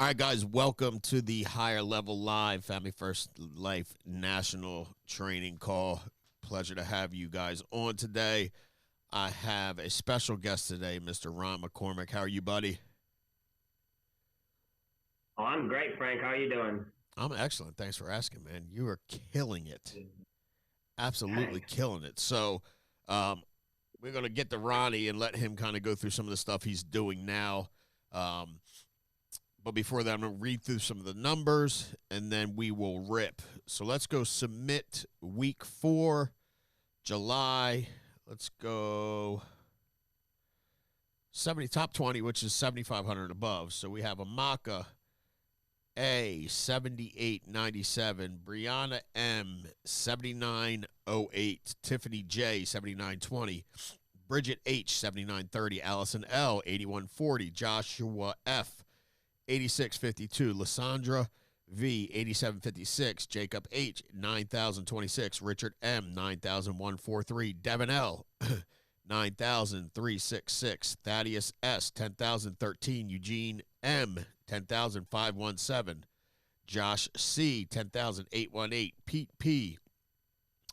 All right, guys, welcome to the Higher Level Live Family First Life National Training Call. Pleasure to have you guys on today. I have a special guest today, Mr. Ron McCormick. How are you, buddy? Oh, I'm great, Frank. How are you doing? I'm excellent. Thanks for asking, man. You are killing it. Absolutely Thanks. killing it. So, um, we're going to get to Ronnie and let him kind of go through some of the stuff he's doing now. Um, But before that, I'm going to read through some of the numbers, and then we will rip. So let's go submit week 4, July. Let's go top 20, which is 7,500 above. So we have Amaka A, 78.97. Brianna M, 79.08. Tiffany J, 79.20. Bridget H, 79.30. Allison L, 81.40. Joshua F, 86.52. Lysandra V, 87.56. Jacob H, 9,026. Richard M, 9,143. Devin L, 9,366. Thaddeus S, 10,013. Eugene M, 10,517. Josh C, 10,818. Pete P,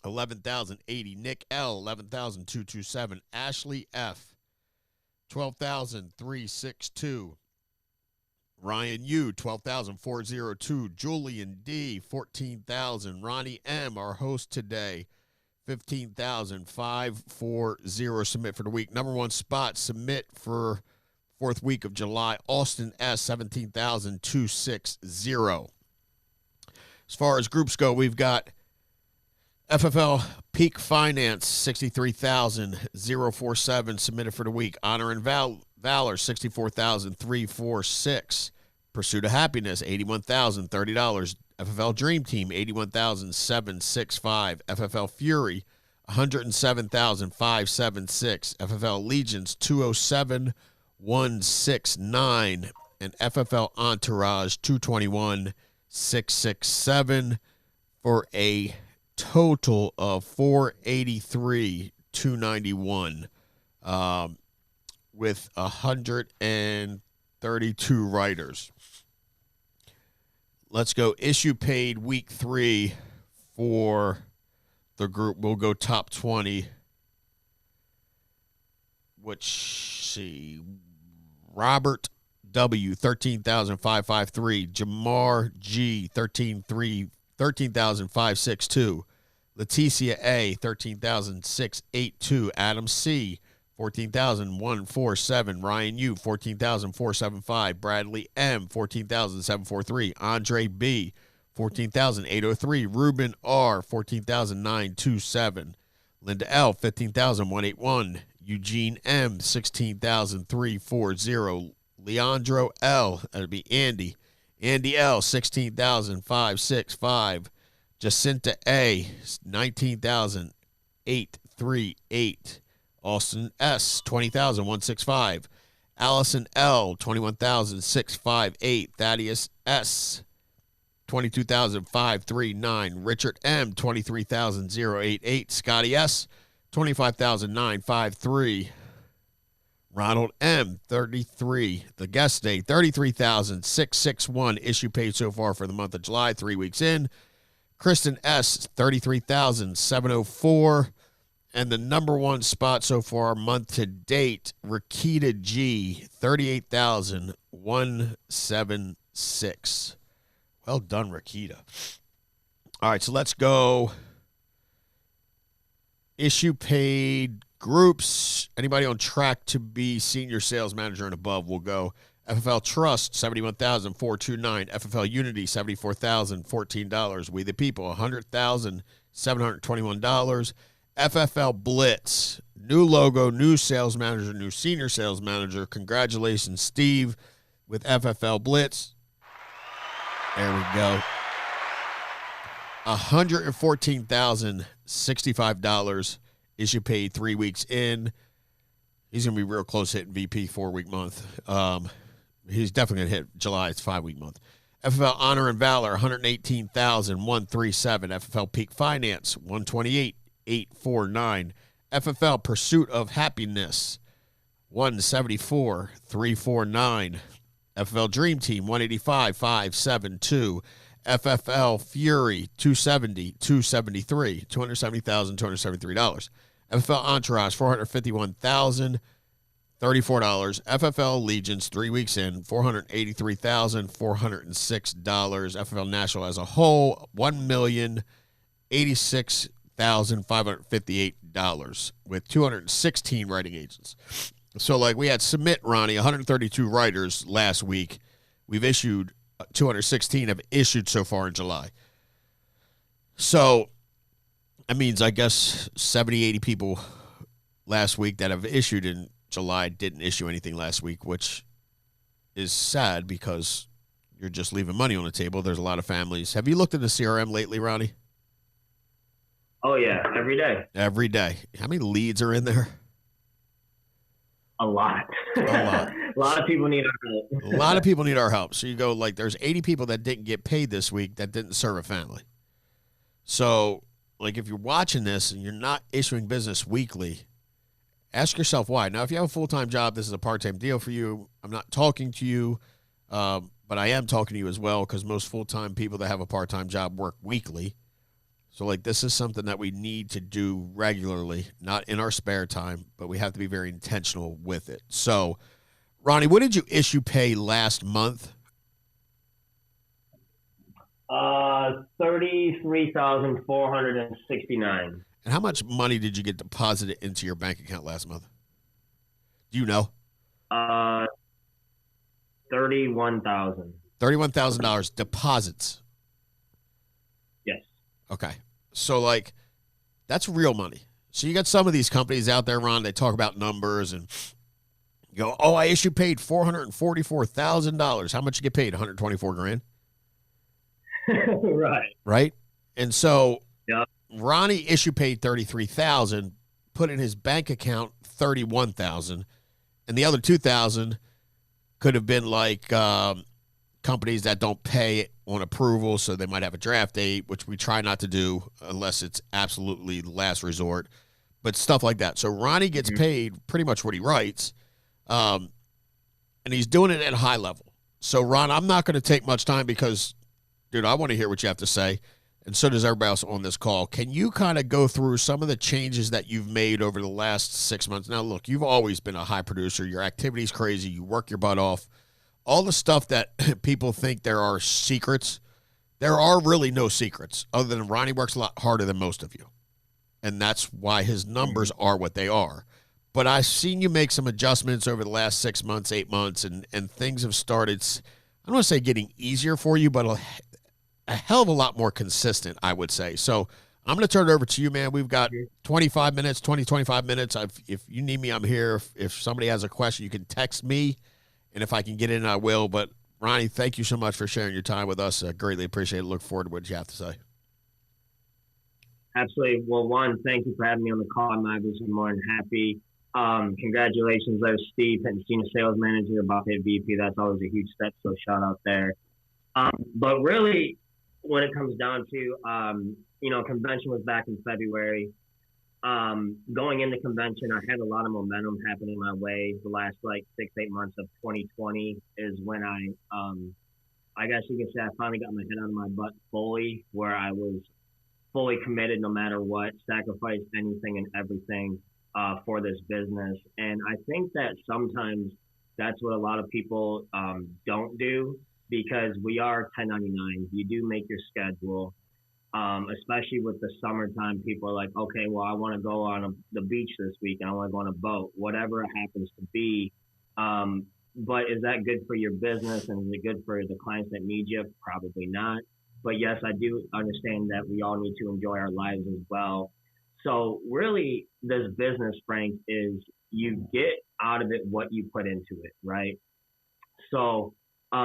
11,080. Nick L, 11,227. Ashley F, 12,362. Ryan U, 12,402. Julian D, 14,000. Ronnie M, our host today, 15,540. Submit for the week. Number one spot, submit for fourth week of July. Austin S, 17,260. As far as groups go, we've got FFL Peak Finance, 63,047 submitted for the week. Honor and Valor, 64,346. Pursuit of Happiness, $81,030. FFL Dream Team, $81,765. FFL Fury, $107,576. FFL Legions, $207,169. And FFL Entourage, $221,667 for a total of 483,291. With 132 writers. Let's go issue paid week 3 for the group. We'll go top 20. Which, see, Robert W, 13,553. Jamar G, 13,562. Leticia A, 13,682. Adam C, 14,147. Ryan U, 14,475. Bradley M, 14,743. Andre B, 14,803. Ruben R, 14,927. Linda L, 15,181. Eugene M, 16,340. Leandro L, that'll be Andy. Andy L, 16,565. Jacinta A, 19,838. Austin S, 20,165. Allison L, 21,658. Thaddeus S, 22,539. Richard M, 23,088. Scotty S, 25,953. Ronald M, 33. The guest day, 33,661. Issue paid so far for the month of July, 3 weeks in. Kristen S, 33,704. And the number one spot so far, month to date, Rakita G, 38,176. Well done, Rakita. All right, so let's go. Issue paid groups. Anybody on track to be senior sales manager and above will go. FFL Trust, $71,429. FFL Unity, $74,014. We the People, $100,721. FFL Blitz, new logo, new sales manager, new senior sales manager. Congratulations, Steve, with FFL Blitz. There we go. $114,065. Issue paid 3 weeks in. He's going to be real close hitting VP 4-week month. He's definitely going to hit July. It's 5-week month. FFL Honor and Valor, $118,137. FFL Peak Finance, $128,849. FFL Pursuit of Happiness, $174,349. FFL Dream Team 185,572. FFL Fury 270, 273, $270,273. FFL Entourage $451,034. FFL Legions 3 weeks in $483,406. FFL National as a whole $1,086,558 with 216 writing agents. So like we had submit, Ronnie, 132 writers last week. We've issued 216 have issued so far in July. So that means, I guess, 70, 80 people last week that have issued in July didn't issue anything last week, which is sad because you're just leaving money on the table. There's a lot of families. Have you looked at the CRM lately, Ronnie? Oh, yeah, every day. Every day. How many leads are in there? A lot. A lot. A lot of people need our help. A lot of people need our help. So you go like there's 80 people that didn't get paid this week that didn't serve a family. So like if you're watching this and you're not issuing business weekly, ask yourself why. Now, if you have a full-time job, this is a part-time deal for you. I'm not talking to you, but I am talking to you as well because most full-time people that have a part-time job work weekly. So, like, this is something that we need to do regularly, not in our spare time, but we have to be very intentional with it. So, Ronnie, what did you issue pay last month? $33,469. And how much money did you get deposited into your bank account last month? Do you know? $31,000. $31,000 deposits. Yes. Okay. So, like, that's real money. So you got some of these companies out there, Ron, they talk about numbers and you go, oh, I issue paid $444,000. How much you get paid? $124,000? Right. Right? And so yeah. Ronnie issue paid $33,000, put in his bank account $31,000, and the other $2,000 could have been like companies that don't pay on approval, so they might have a draft date, which we try not to do unless it's absolutely last resort, but stuff like that. So Ronnie gets paid pretty much what he writes, and he's doing it at a high level. So, Ron, I'm not going to take much time because, dude, I want to hear what you have to say, and so does everybody else on this call. Can you kind of go through some of the changes that you've made over the last 6 months? Now, look, you've always been a high producer. Your activity's crazy. You work your butt off. All the stuff that people think there are secrets, there are really no secrets other than Ronnie works a lot harder than most of you. And that's why his numbers are what they are. But I've seen you make some adjustments over the last 6 months, 8 months, and things have started, I don't want to say getting easier for you, but a hell of a lot more consistent, I would say. So I'm going to turn it over to you, man. We've got 25 minutes. If you need me, I'm here. If somebody has a question, you can text me. And if I can get in, I will. But, Ronnie, thank you so much for sharing your time with us. I greatly appreciate it. Look forward to what you have to say. Absolutely. Well, one, thank you for having me on the call. I'm obviously more than happy. Congratulations, there's Steve, and senior sales manager, about to hit VP. That's always a huge step, so shout out there. But really, when it comes down to, convention was back in February. Going into convention, I had a lot of momentum happening my way. The last 6-8 months of 2020 is when I guess you can say I finally got my head out of my butt fully, where I was fully committed no matter what, sacrificed anything and everything for this business. And I think that sometimes that's what a lot of people don't do, because we are 1099. You do make your schedule. Especially with the summertime, people are like, okay, well, I want to go on the beach this week and I want to go on a boat, whatever it happens to be. But is that good for your business, and is it good for the clients that need you? Probably not. But yes, I do understand that we all need to enjoy our lives as well. So really, this business, Frank, is you get out of it what you put into it, right? So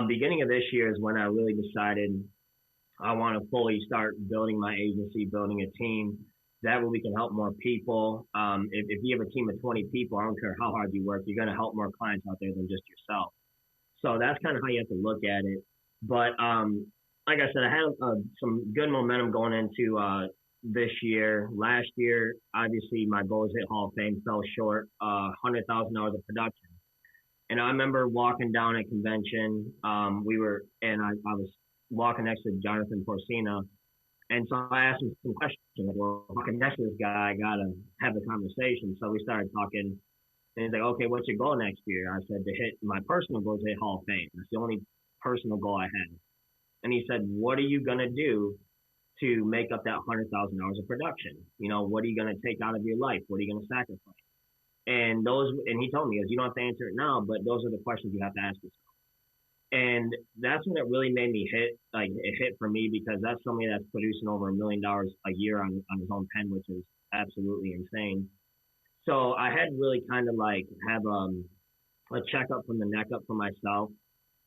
beginning of this year is when I really decided I want to fully start building my agency, building a team. That way we can help more people. If you have a team of 20 people, I don't care how hard you work, you're going to help more clients out there than just yourself. So that's kind of how you have to look at it. But like I said, I had some good momentum going into this year. Last year, obviously, my goals hit Hall of Fame, fell short, $100,000 of production. And I remember walking down a convention. I was walking next to Jonathan Porcina. And so I asked him some questions. Like, well, walking next to this guy, I got to have a conversation. So we started talking. And he's like, okay, what's your goal next year? I said, to hit my personal goal to hit Hall of Fame. That's the only personal goal I had. And he said, what are you going to do to make up that 100,000 hours of production? What are you going to take out of your life? What are you going to sacrifice? And he told me, you don't have to answer it now, but those are the questions you have to ask yourself. And that's when it really made me it hit for me, because that's somebody that's producing over $1 million a year on his own pen, which is absolutely insane. So I had really kind of have a checkup from the neck up for myself,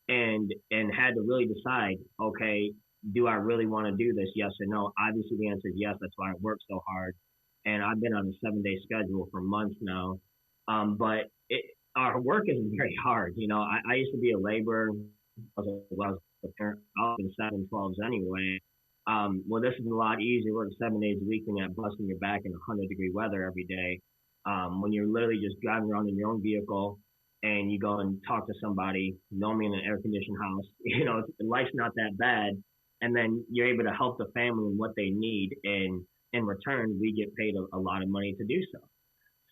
and had to really decide, okay, do I really want to do this? Yes or no? Obviously, the answer is yes. That's why I work so hard, and I've been on a 7-day schedule for months now. But our work is very hard. I used to be a laborer. I was a parent. I was in 7-12s anyway. Well, this is a lot easier. Work 7 days a week when you're busting your back in 100-degree weather every day. When you're literally just driving around in your own vehicle and you go and talk to somebody, normally in an air-conditioned house, life's not that bad. And then you're able to help the family in what they need. And in return, we get paid a lot of money to do so.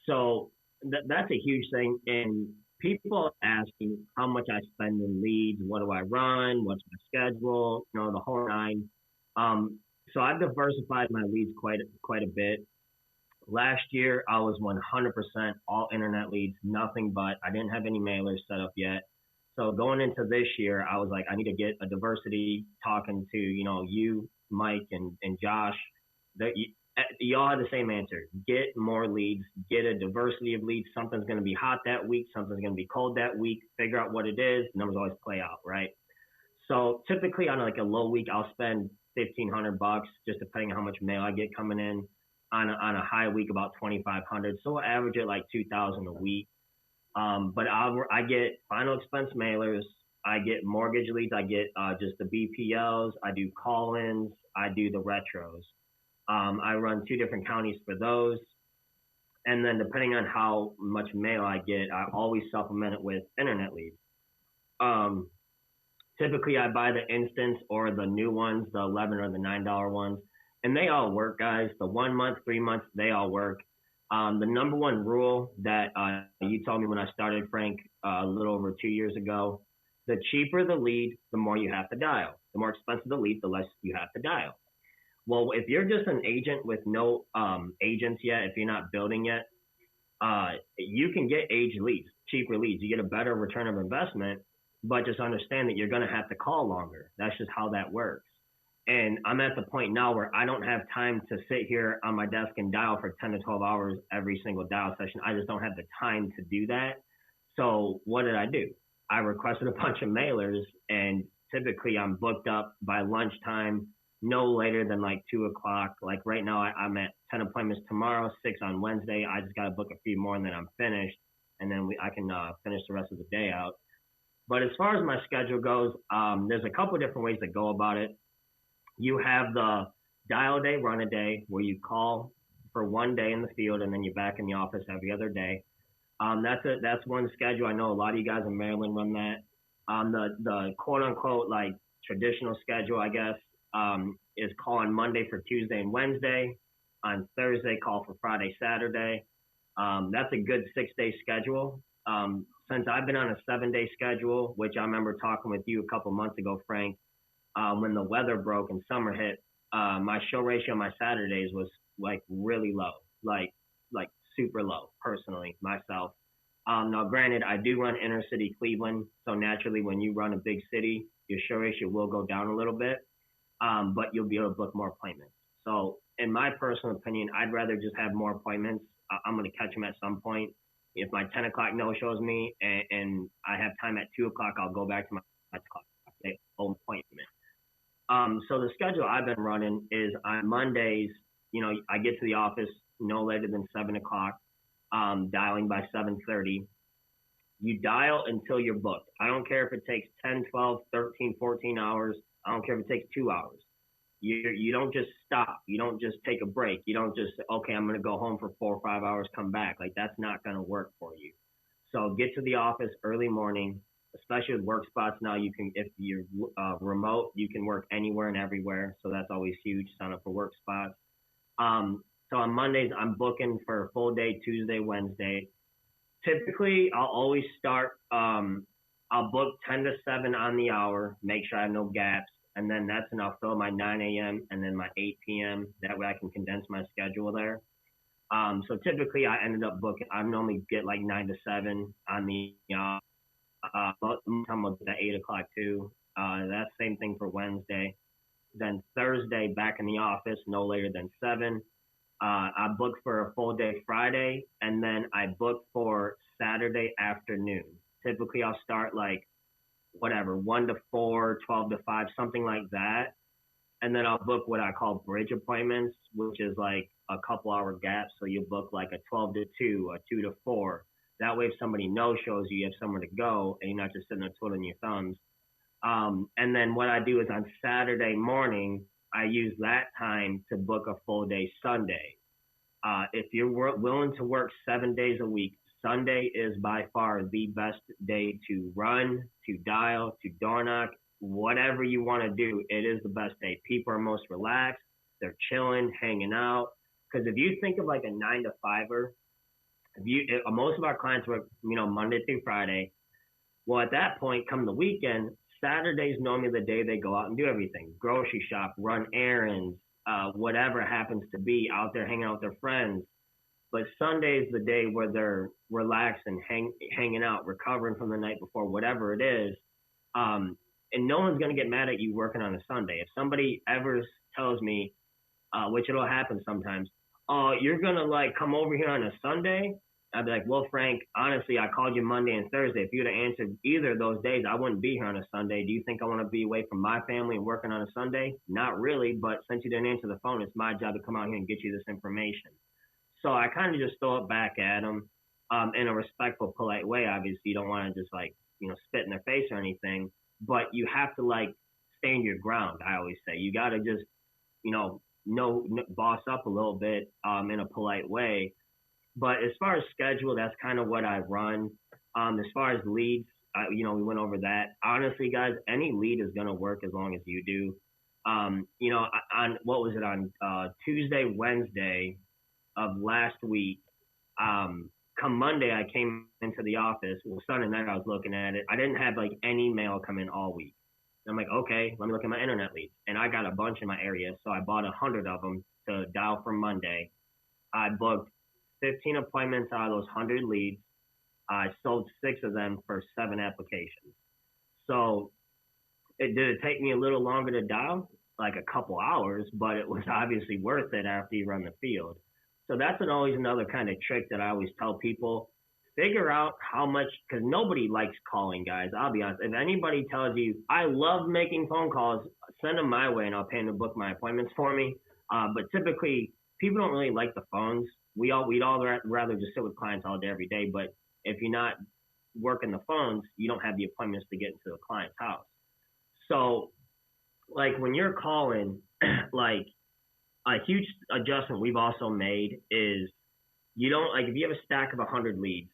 So that's a huge thing. And people asking how much I spend in leads, what do I run, what's my schedule, the whole nine. So I've diversified my leads quite a bit. Last year, I was 100% all internet leads, nothing but. I didn't have any mailers set up yet. So going into this year, I was like, I need to get a diversity, talking to, you, Mike, and Josh. You all had the same answer. Get more leads, get a diversity of leads. Something's going to be hot that week. Something's going to be cold that week. Figure out what it is. Numbers always play out, right? So typically on a low week, I'll spend $1,500, just depending on how much mail I get coming in. On a high week, about $2,500. So we'll average it like $2,000 a week. But I get final expense mailers. I get mortgage leads. I get just the BPLs. I do call-ins. I do the retros. I run 2 different counties for those. And then depending on how much mail I get, I always supplement it with internet leads. Typically, I buy the instance or the new ones, the $11 or the $9 ones. And they all work, guys. The 1 month, 3 months, they all work. The number one rule that you told me when I started, Frank, a little over 2 years ago, the cheaper the lead, the more you have to dial. The more expensive the lead, the less you have to dial. Well, if you're just an agent with no agents yet, if you're not building yet, you can get aged leads, cheaper leads. You get a better return of investment, but just understand that you're going to have to call longer. That's just how that works. And I'm at the point now where I don't have time to sit here on my desk and dial for 10 to 12 hours every single dial session. I just don't have the time to do that. So what did I do? I requested a bunch of mailers, and typically I'm booked up by lunchtime, no later than 2 o'clock. Like right now, I'm at 10 appointments tomorrow, 6 on Wednesday. I just got to book a few more and then I'm finished. And then I can finish the rest of the day out. But as far as my schedule goes, there's a couple different ways to go about it. You have the dial day, run a day, where you call for 1 day in the field and then you're back in the office every other day. That's one schedule. I know a lot of you guys in Maryland run that. The quote unquote traditional schedule, I guess, is call on Monday for Tuesday and Wednesday. On Thursday, call for Friday, Saturday. That's a good 6-day schedule. Since I've been on a 7-day schedule, which I remember talking with you a couple months ago, Frank, when the weather broke and summer hit, my show ratio on my Saturdays was really low, like super low, personally, myself. Now, granted, I do run inner city Cleveland, so naturally when you run a big city, your show ratio will go down a little bit, but you'll be able to book more appointments. So in my personal opinion, I'd rather just have more appointments. I'm going to catch them at some point. If my 10 o'clock no shows me and I have time at 2 o'clock, I'll go back to my 5 o'clock appointment. So the schedule I've been running is on Mondays, I get to the office no later than 7 o'clock, dialing by 7:30. You dial until you're booked. I don't care if it takes 10, 12, 13, 14 hours. I don't care if it takes 2 hours. You don't just stop. You don't just take a break. You don't just, okay, I'm going to go home for 4 or 5 hours, come back. That's not going to work for you. So get to the office early morning, especially with work spots now. You can, if you're remote, you can work anywhere and everywhere. So that's always huge. Sign up for work spots. So on Mondays, I'm booking for a full day, Tuesday, Wednesday. Typically, I'll always start, I'll book 10 to 7 on the hour, make sure I have no gaps. And then that's when I'll fill my 9 a.m. and then my 8 p.m. That way I can condense my schedule there. So typically I ended up booking, I normally get like 9 to 7 on the, but I'm with the 8 o'clock too. That's same thing for Wednesday. Then Thursday back in the office, no later than 7. I booked for a full day Friday, and then I booked for Saturday afternoon. Typically I'll start like whatever, 1 to 4, 12 to 5, something like that. And then I'll book what I call bridge appointments, which is like a couple hour gaps. So you book like a 12 to 2, a 2 to 4. That way, if somebody no-shows you, you have somewhere to go and you're not just sitting there twiddling your thumbs. And then what I do is on Saturday morning, I use that time to book a full day Sunday. If you're willing to work 7 days a week, Sunday is by far the best day to run, to dial, to door knock, whatever you want to do. It is the best day. People are most relaxed. They're chilling, hanging out. Because if you think of like a 9 to 5er, most of our clients work, Monday through Friday. Well, at that point, come the weekend, Saturday's normally the day they go out and do everything. Grocery shop, run errands, whatever happens to be, out there hanging out with their friends. But Sunday is the day where they're relaxed and hanging out, recovering from the night before, whatever it is. And no one's going to get mad at you working on a Sunday. If somebody ever tells me, which it'll happen sometimes, oh, you're going to like come over here on a Sunday? I'd be like, well, Frank, honestly, I called you Monday and Thursday. If you'd have answered either of those days, I wouldn't be here on a Sunday. Do you think I want to be away from my family and working on a Sunday? Not really, but since you didn't answer the phone, it's my job to come out here and get you this information. So I kind of just throw it back at them in a respectful, polite way. Obviously, you don't want to just like, spit in their face or anything, but you have to like stand your ground. I always say you got to just, boss up a little bit in a polite way. But as far as schedule, that's kind of what I run. As far as leads, we went over that. Honestly, guys, any lead is going to work as long as you do. On what was it, on Tuesday, Wednesday of last week, come Monday, I came into the office. Well, Sunday night, I was looking at it. I didn't have like any mail come in all week. I'm like, okay, let me look at my internet leads. And I got a bunch in my area. So I bought 100 of them to dial for Monday. I booked 15 appointments out of those 100 leads. I sold 6 of them for 7 applications. So did it take me a little longer to dial? Like a couple hours, but it was obviously worth it after you run the field. So that's always another kind of trick that I always tell people. Figure out how much, because nobody likes calling, guys. I'll be honest. If anybody tells you, I love making phone calls, send them my way and I'll pay them to book my appointments for me. But typically, people don't really like the phones. We'd all rather just sit with clients all day, every day. But if you're not working the phones, you don't have the appointments to get into the client's house. So, like when you're calling, like a huge adjustment we've also made is you don't, like if you have a stack of 100 leads,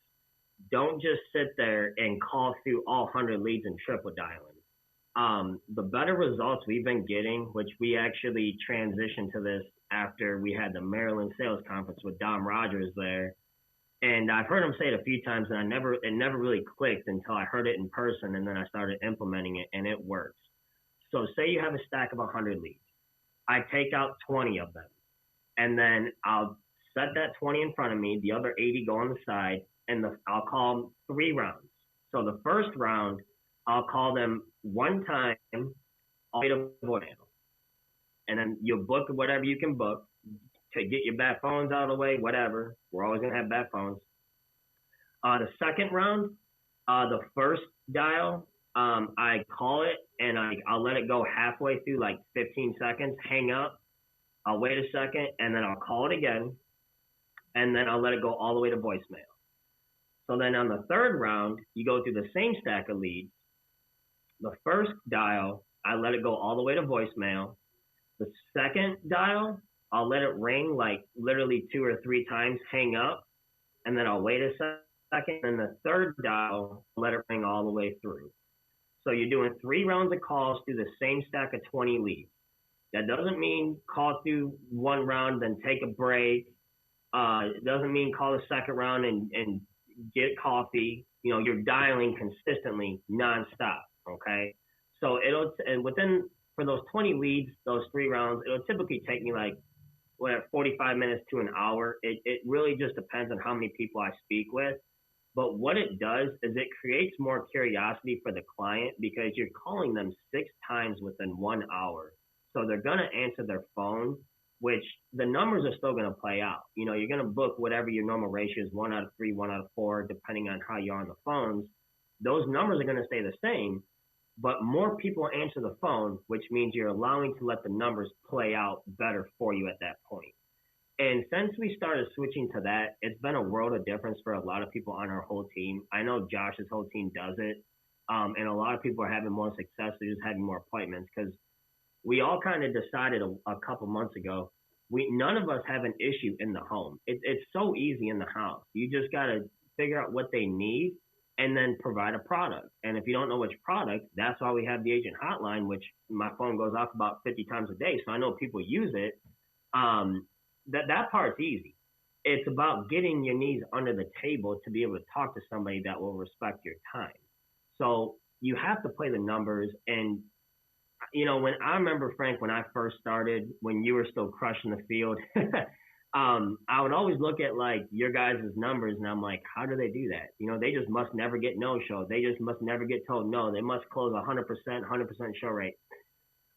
don't just sit there and call through all 100 leads and triple dialing. The better results we've been getting, which we actually transitioned to this after we had the Maryland Sales Conference with Dom Rogers there. And I've heard him say it a few times, and it never really clicked until I heard it in person, and then I started implementing it, and it works. So say you have a stack of 100 leads. I take out 20 of them, and then I'll set that 20 in front of me, the other 80 go on the side, and I'll call them 3 rounds. So the first round, I'll call them one time, all the way to voicemail. And then you'll book whatever you can book to get your bad phones out of the way, whatever. We're always going to have bad phones. The second round, the first dial, I call it and I'll let it go halfway through, like 15 seconds, hang up. I'll wait a second and then I'll call it again. And then I'll let it go all the way to voicemail. So then on the third round, you go through the same stack of leads. The first dial, I let it go all the way to voicemail. The second dial, I'll let it ring like literally 2 or 3 times, hang up, and then I'll wait a second, and the third dial, let it ring all the way through. So you're doing 3 rounds of calls through the same stack of 20 leads. That doesn't mean call through 1 round, then take a break. It doesn't mean call the second round and get coffee. You're dialing consistently nonstop. Okay. So for those 20 leads, those 3 rounds, it'll typically take me like 45 minutes to an hour. It really just depends on how many people I speak with. But what it does is it creates more curiosity for the client because you're calling them 6 times within 1 hour. So they're going to answer their phone, which the numbers are still going to play out. You're going to book whatever your normal ratio is, 1 out of 3, 1 out of 4, depending on how you are on the phones. Those numbers are going to stay the same, but more people answer the phone, which means you're allowing to let the numbers play out better for you at that point. And since we started switching to that, it's been a world of difference for a lot of people on our whole team. I know Josh's whole team does it. And a lot of people are having more success. They're just having more appointments because we all kind of decided a couple months ago, none of us have an issue in the home. It's so easy in the house. You just got to figure out what they need and then provide a product. And if you don't know which product, that's why we have the agent hotline, which my phone goes off about 50 times a day. So I know people use it. That part's easy. It's about getting your knees under the table to be able to talk to somebody that will respect your time. So you have to play the numbers. And, when I remember, Frank, when I first started, when you were still crushing the field, I would always look at like your guys' numbers and I'm like, how do they do that? They just must never get no-show. They just must never get told no. They must close 100% show rate.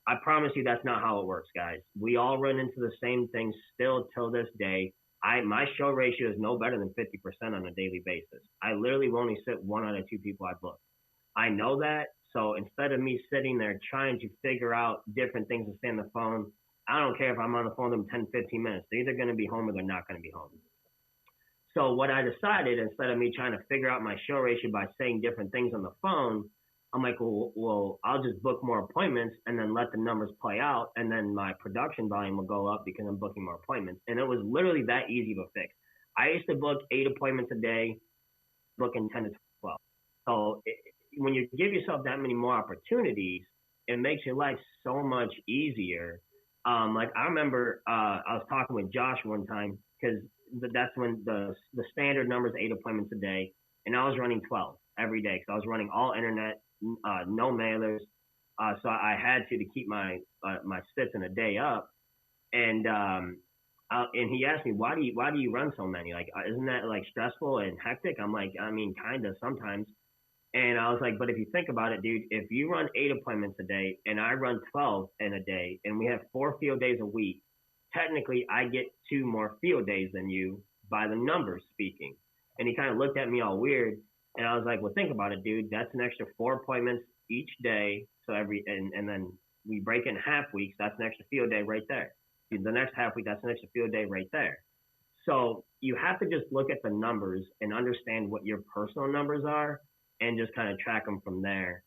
I promise you that's not how it works, guys. We all run into the same thing still till this day. My show ratio is no better than 50% on a daily basis. I literally will only sit 1 out of 2 people I book. I know that. So instead of me sitting there trying to figure out different things to stay on the phone, I don't care if I'm on the phone with them 10, 15 minutes. They're either going to be home or they're not going to be home. So what I decided, instead of me trying to figure out my show ratio by saying different things on the phone, I'm like, well, I'll just book more appointments and then let the numbers play out. And then my production volume will go up because I'm booking more appointments. And it was literally that easy of a fix. I used to book 8 appointments a day, booking 10 to 12. So when you give yourself that many more opportunities, it makes your life so much easier. Like I remember I was talking with Josh one time because that's when the standard number is 8 appointments a day. And I was running 12 every day because I was running all internet. No mailers, so I had to keep my sits in a day up, and he asked me why do you run so many? Like, isn't that like stressful and hectic? I'm like, I mean, kind of sometimes, and I was like, but if you think about it, dude, if you run 8 appointments a day and I run 12 in a day, and we have 4 field days a week, technically I get 2 more field days than you by the numbers speaking. And he kind of looked at me all weird. And I was like, well, think about it, dude. That's an extra 4 appointments each day. So and then we break in half weeks. That's an extra field day right there. The next half week, that's an extra field day right there. So you have to just look at the numbers and understand what your personal numbers are and just kind of track them from there.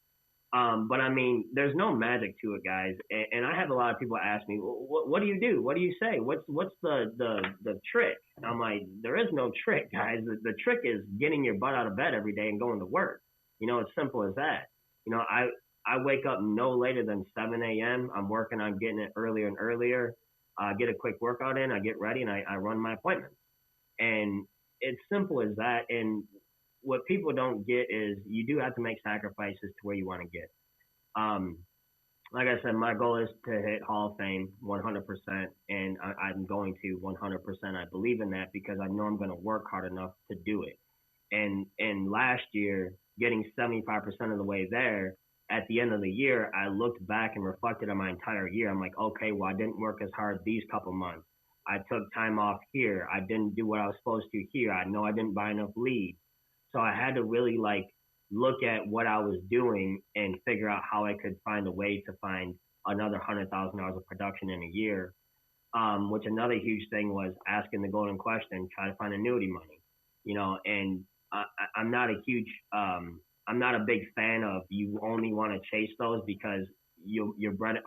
But I mean, there's no magic to it, guys. And I have a lot of people ask me, what do you do? What do you say? What's the trick? And I'm like, there is no trick, guys. The trick is getting your butt out of bed every day and going to work. It's simple as that. I wake up no later than 7 a.m. I'm working on getting it earlier and earlier. Get a quick workout in. I get ready and I run my appointments. And it's simple as that. And what people don't get is you do have to make sacrifices to where you want to get. Like I said, my goal is to hit Hall of Fame 100%, and I'm going to 100%. I believe in that because I know I'm going to work hard enough to do it. And last year, getting 75% of the way there, at the end of the year, I looked back and reflected on my entire year. I'm like, okay, well, I didn't work as hard these couple months. I took time off here. I didn't do what I was supposed to here. I know I didn't buy enough leads. So I had to really look at what I was doing and figure out how I could find a way to find another $100,000 of production in a year. Which another huge thing was asking the golden question, try to find annuity money, and I'm not a big fan of you only want to chase those because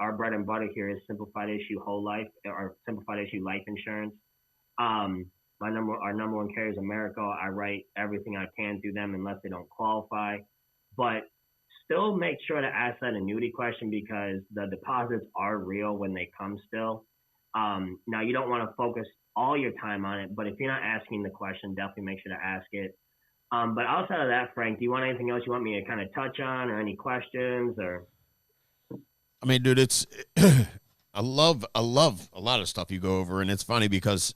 our bread and butter here is simplified issue whole life or simplified issue life insurance. our number one carrier is America. I write everything I can through them unless they don't qualify. But still make sure to ask that annuity question because the deposits are real when they come still. Now you don't want to focus all your time on it, but if you're not asking the question, definitely make sure to ask it. But outside of that, Frank, do you want anything else you want me to kind of touch on or any questions or? I mean, dude, it's I love a lot of stuff you go over, and it's funny because,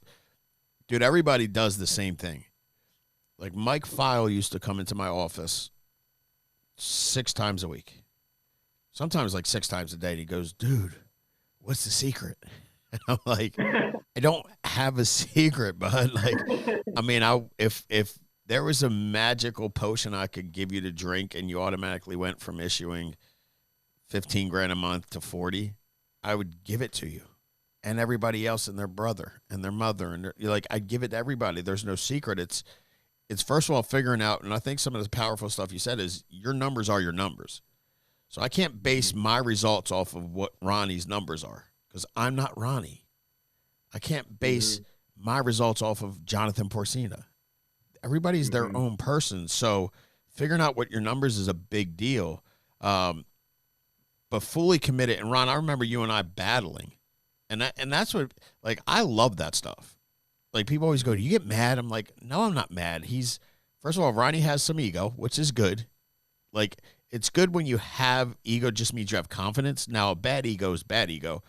dude, everybody does the same thing. Like Mike File used to come into my office 6 times a week, sometimes like 6 times a day. And he goes, "Dude, what's the secret?" And I'm like, "I don't have a secret, bud. Like, I mean, if there was a magical potion I could give you to drink, and you automatically went from issuing 15 grand a month to 40, I would give it to you and everybody else and their brother and their mother. And you're like, I'd give it to everybody. There's no secret. It's first of all, figuring out. And I think some of the powerful stuff you said is your numbers are your numbers. So I can't base my results off of what Ronnie's numbers are because I'm not Ronnie. I can't base my results off of Jonathan Porcina. Everybody's their own person. So figuring out what your numbers is a big deal. But fully committed. And Ron, I remember you and I battling, and that's what, like, I love that stuff. Like, people always go, "Do you get mad?" I'm like, no, I'm not mad. First of all, Ronnie has some ego, which is good. Like, it's good when you have ego, just means you have confidence. Now, a bad ego is bad ego.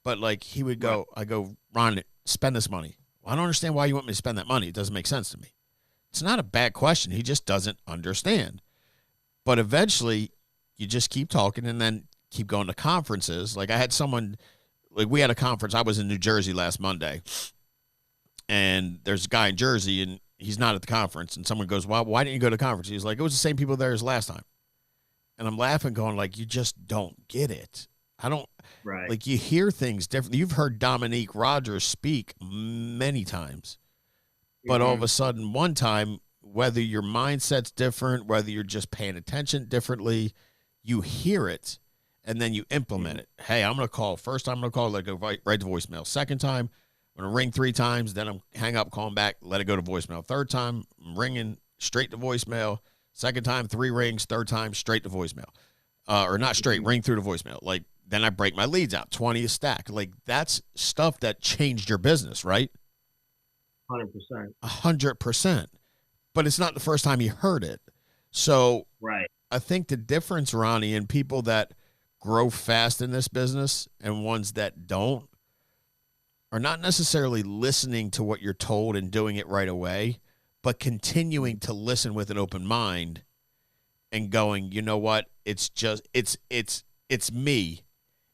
But like, he would go, I go, "Ron, spend this money." Well, I don't understand why you want me to spend that money. It doesn't make sense to me. It's not a bad question. He just doesn't understand. But eventually you just keep talking and then keep going to conferences. Like I had someone, like we had a conference. I was in New Jersey last Monday, and there's a guy in Jersey and he's not at the conference. And someone goes, "Well, why didn't you go to the conference?" He's like, "It was the same people there as last time." And I'm laughing going like, you just don't get it. I don't like, you hear things different. You've heard Dominique Rogers speak many times, but all of a sudden one time, whether your mindset's different, whether you're just paying attention differently, you hear it. And then you implement it. Hey, I'm going to call. First time I'm going to call, let it go right to voicemail. Second time, I'm going to ring 3 times. Then I'm hang up, call them back, let it go to voicemail. Third time, I'm ringing straight to voicemail. Second time, 3 rings. Third time, straight to voicemail. Or not straight, ring through to voicemail. Like, then I break my leads out, 20 a stack. Like, that's stuff that changed your business, right? 100%. 100%. But it's not the first time you heard it. So I think the difference, Ronnie, in people that grow fast in this business and ones that don't are not necessarily listening to what you're told and doing it right away, but continuing to listen with an open mind and going, you know what? It's just, it's me.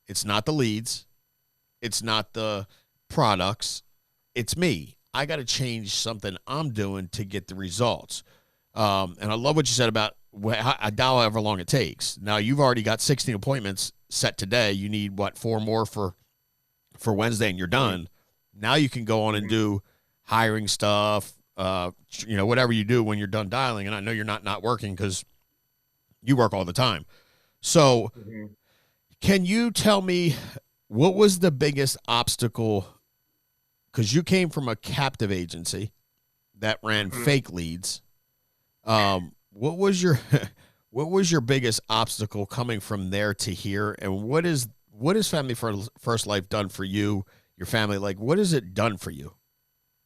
It's not the leads. It's not the products. It's me. I got to change something I'm doing to get the results. And I love what you said about however long it takes. Now you've already got 16 appointments set today. You need 4 more for Wednesday and you're done. Now you can go on and do hiring stuff, whatever you do when you're done dialing. And I know you're not working because you work all the time. So can you tell me what was the biggest obstacle? Because you came from a captive agency that ran fake leads. What was your biggest obstacle coming from there to here? And what is Family First Life done for you, your family? Like, what has it done for you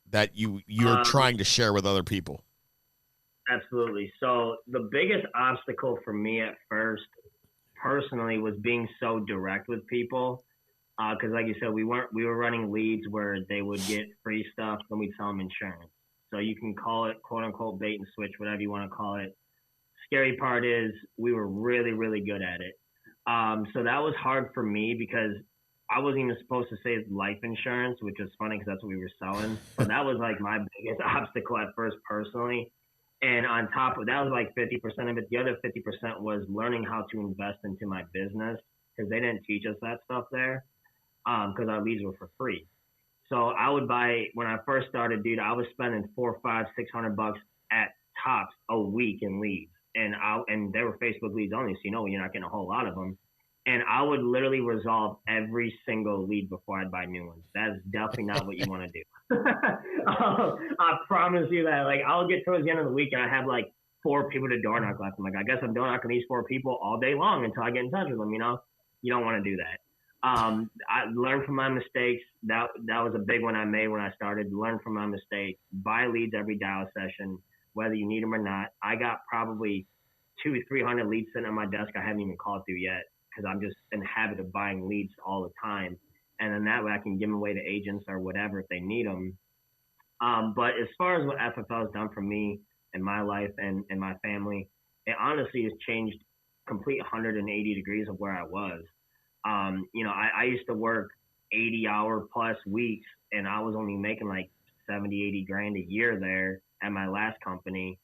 that you're trying to share with other people? Absolutely. So the biggest obstacle for me at first, personally, was being so direct with people. Because like you said, we were running leads where they would get free stuff, then we'd sell them insurance. So you can call it quote unquote bait and switch, whatever you want to call it. Scary part is we were really, really good at it. So that was hard for me because I wasn't even supposed to say life insurance, which was funny because that's what we were selling. So that was like my biggest obstacle at first personally. And on top of that was like 50% of it. The other 50% was learning how to invest into my business because they didn't teach us that stuff there because our leads were for free. So I would buy, when I first started, dude, I was spending $400, $500, $600 at tops a week in leads. And they were Facebook leads only, so you're not getting a whole lot of them. and I would literally resolve every single lead before I'd buy new ones. That's definitely not what you want to do. I promise you that. Like, I'll get towards the end of the week and I have like 4 people to door knock left. I'm like, I guess I'm door knocking these 4 people all day long until I get in touch with them. You don't want to do that. I learned from my mistakes. That was a big one I made when I started. Learn from my mistakes. Buy leads every dial session, whether you need them or not. I got probably 200-300 leads sitting on my desk I haven't even called through yet because I'm just in the habit of buying leads all the time. And then that way I can give them away to agents or whatever if they need them. But as far as what FFL has done for me in my life and my family, it honestly has changed complete 180 degrees of where I was. I used to work 80-hour plus weeks and I was only making like 70-80 grand a year there at my last company.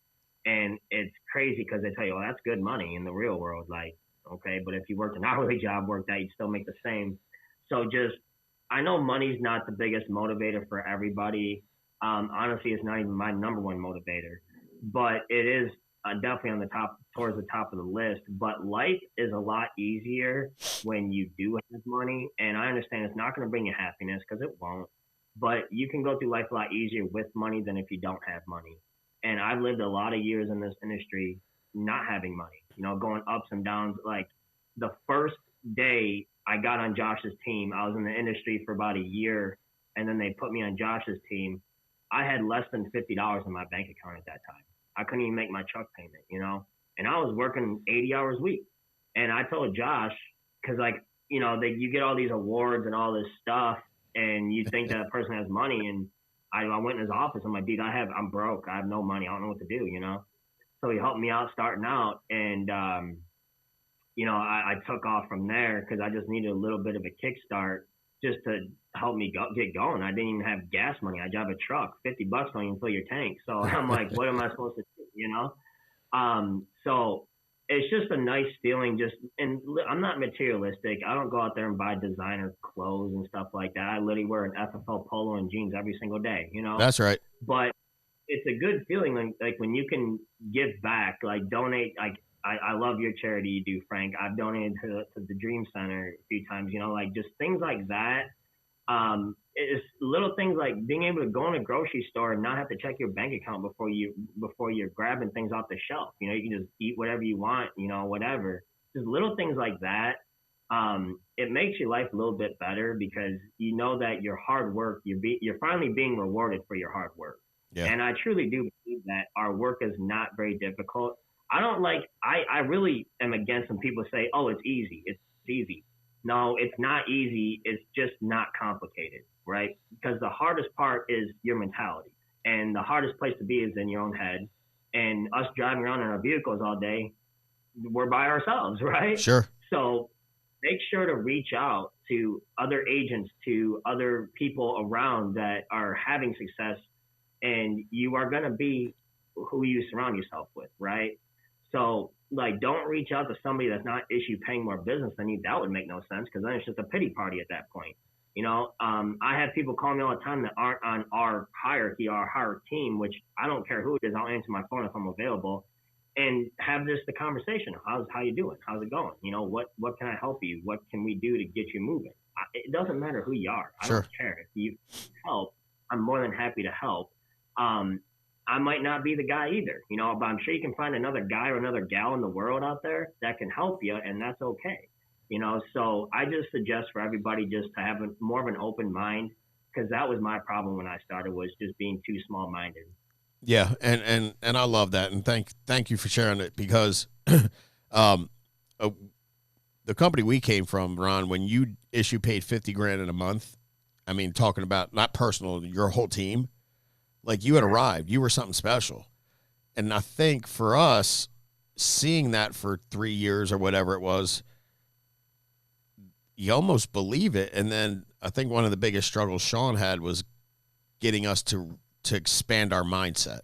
And it's crazy because they tell you, well, that's good money in the real world. Like, okay, but if you worked an hourly job, you'd still make the same. So I know money's not the biggest motivator for everybody. Honestly, it's not even my number one motivator, but it is definitely towards the top of the list. But life is a lot easier when you do have money. And I understand it's not going to bring you happiness because it won't, but you can go through life a lot easier with money than if you don't have money. And I've lived a lot of years in this industry not having money, going ups and downs. Like the first day I got on Josh's team, I was in the industry for about a year and then they put me on Josh's team. I had less than $50 in my bank account at that time. I couldn't even make my truck payment, and I was working 80 hours a week. And I told Josh, because you get all these awards and all this stuff and you think that a person has money. And I went in his office. I'm like, dude, I'm broke. I have no money. I don't know what to do, So he helped me out starting out. And, I took off from there because I just needed a little bit of a kickstart just to help me get going. I didn't even have gas money. I drive a truck. $50 don't even fill your tank. So I'm like, what am I supposed to do, So it's just a nice feeling. And I'm not materialistic. I don't go out there and buy designer clothes and stuff like that. I literally wear an FFL polo and jeans every single day, That's right. But it's a good feeling like when you can give back, like donate. Like I love your charity you do, Frank. I've donated to the Dream Center a few times, like just things like that. It's little things like being able to go in a grocery store and not have to check your bank account before you're grabbing things off the shelf. You can just eat whatever you want, whatever. Just little things like that. It makes your life a little bit better because you know that your hard work, you're finally being rewarded for your hard work. Yeah. And I truly do believe that our work is not very difficult. I really am against when people say, oh, it's easy. It's easy. No, it's not easy. It's just not complicated, right? Because the hardest part is your mentality. And the hardest place to be is in your own head. And us driving around in our vehicles all day, we're by ourselves, right? Sure. So make sure to reach out to other agents, to other people around that are having success. And you are going to be who you surround yourself with, right? So, don't reach out to somebody that's not paying more business than you. That would make no sense because then it's just a pity party at that point. I have people call me all the time that aren't on our hierarchy, our higher team, which I don't care who it is. I'll answer my phone if I'm available and have the conversation. How you doing? How's it going? What can I help you? What can we do to get you moving? It doesn't matter who you are. I Sure. don't care. If you help, I'm more than happy to help. I might not be the guy either, but I'm sure you can find another guy or another gal in the world out there that can help you, and that's okay. So I just suggest for everybody just to have more of an open mind because that was my problem when I started, was just being too small-minded. Yeah, and I love that, and thank you for sharing it because the company we came from, Ron, when you paid $50 grand in a month, I mean, talking about not personal, your whole team. Like you had arrived, you were something special. And I think for us, seeing that for 3 years or whatever it was, you almost believe it. And then I think one of the biggest struggles Sean had was getting us to expand our mindset,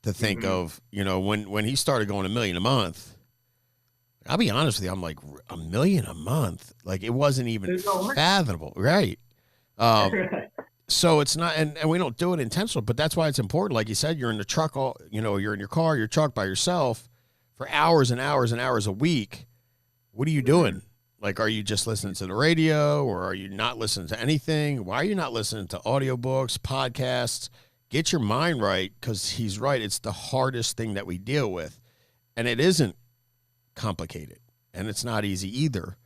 to think of, when he started going $1 million a month, I'll be honest with you, I'm like, $1 million a month? Like it wasn't even fathomable. Right. So it's not, and we don't do it intentional, but that's why it's important. Like you said, you're in the truck, you're in your car, your truck by yourself for hours and hours and hours a week. What are you doing? Like, are you just listening to the radio, or are you not listening to anything? Why are you not listening to audiobooks, podcasts? Get your mind right, because he's right. It's the hardest thing that we deal with. And it isn't complicated, and it's not easy either.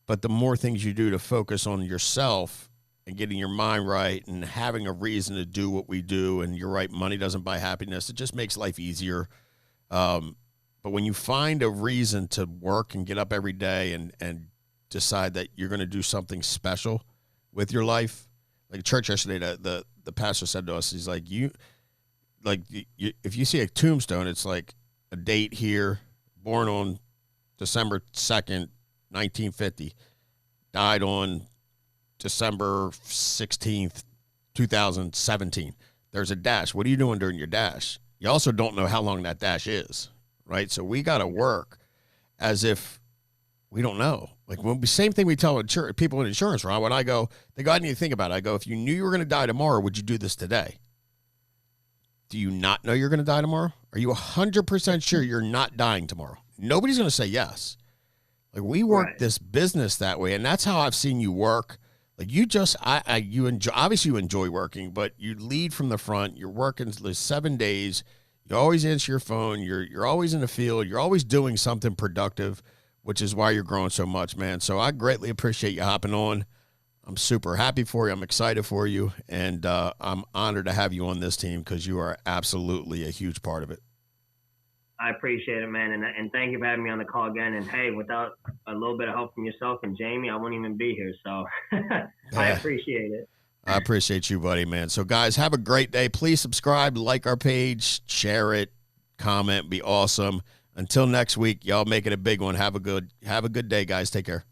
But the more things you do to focus on yourself and getting your mind right and having a reason to do what we do, and you're right, money doesn't buy happiness. It just makes life easier. But when you find a reason to work and get up every day and decide that you're going to do something special with your life, like church yesterday, the pastor said to us, he's like, if you see a tombstone, it's like a date here, born on December 2nd, 1950, died on December 16th, 2017. There's a dash. What are you doing during your dash? You also don't know how long that dash is, right? So we got to work as if we don't know. Like, same thing we tell people in insurance, Ron. When I go, they go, I need to think about it. I go, if you knew you were going to die tomorrow, would you do this today? Do you not know you're going to die tomorrow? Are you 100% sure you're not dying tomorrow? Nobody's going to say yes. Like, we work this business that way, and that's how I've seen you work. Like, you just, you enjoy, obviously you enjoy working, but you lead from the front. You're working 7 days. You always answer your phone. You're always in the field. You're always doing something productive, which is why you're growing so much, man. So I greatly appreciate you hopping on. I'm super happy for you. I'm excited for you. And I'm honored to have you on this team, because you are absolutely a huge part of it. I appreciate it, man. And thank you for having me on the call again. And hey, without a little bit of help from yourself and Jamie, I wouldn't even be here. So I appreciate it. I appreciate you, buddy, man. So guys, have a great day. Please subscribe, like our page, share it, comment, be awesome. Until next week, y'all make it a big one. Have a good day, guys. Take care.